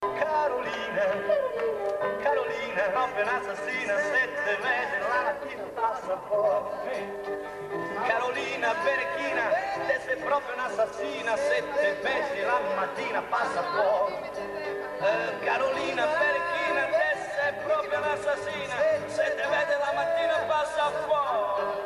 Carolina, Carolina, proprio un'assassina, 7 mesi la mattina passa fuori. Carolina Berechina, te sei proprio un'assassina, 7 mesi la mattina passa fuori. Carolina Berechina, te sei proprio un'assassina, 7 mesi la mattina passa fuori.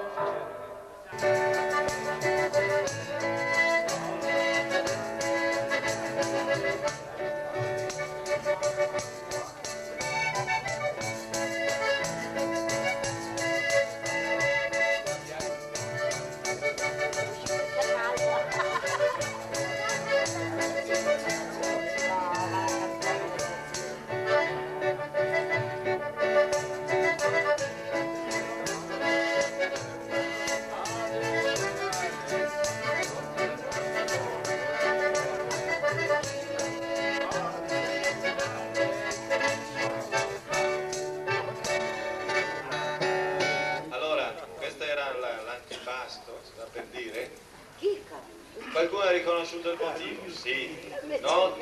L'antipasto, si va per dire? Qualcuno ha riconosciuto il motivo? Sì. No,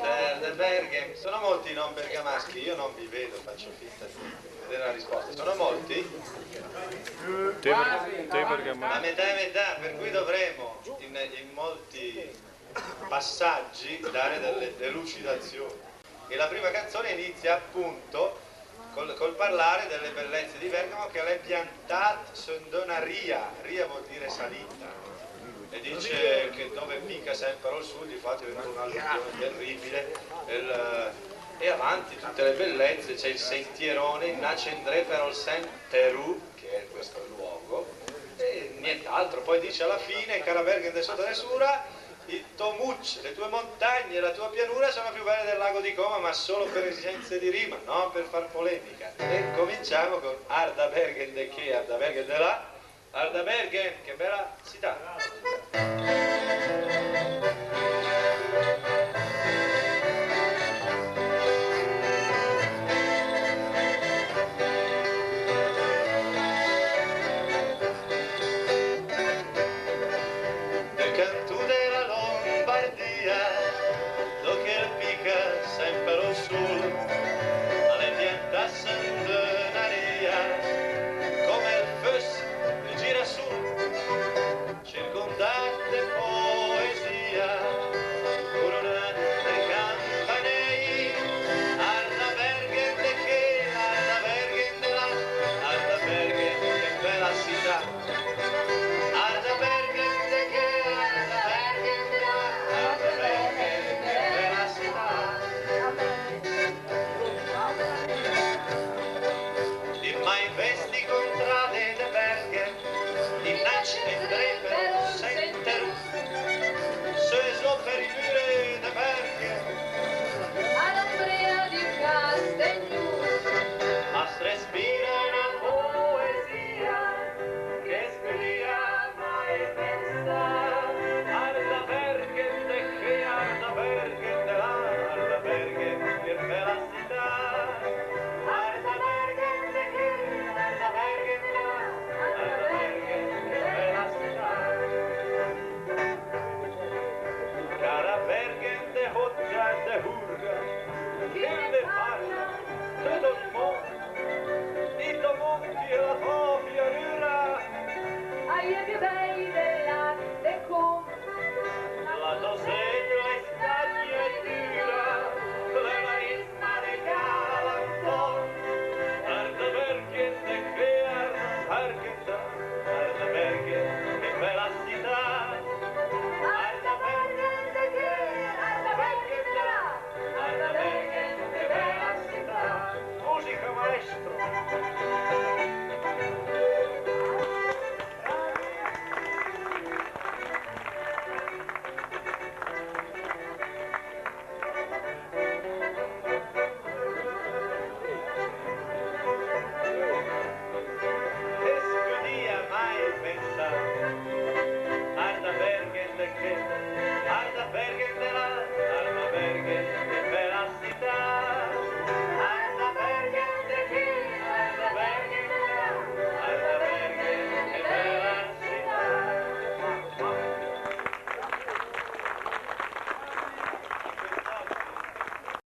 Bergen. Sono molti i non bergamaschi, io non vi vedo, faccio finta di vedere la risposta. Sono molti? La metà e metà, per cui dovremo in molti passaggi dare delle delucidazioni. E la prima canzone inizia appunto col parlare delle bellezze di Bergamo, che l'è piantata su una ria vuol dire salita, e dice che dove mica sempre al sud, infatti è un'allusione terribile, e avanti tutte le bellezze, c'è il sentierone, Nacendré per il Saint-Terou, che è questo luogo, e nient'altro. Poi dice alla fine, cara Bergen de sotto Nesura, il Tomuc, le tue montagne e la tua pianura sono più belle del lago di Como, ma solo per esigenze di rima, non per far polemica. E cominciamo con Arda Bergen de che, Arda Bergen de là, Arda Bergen, che bella città.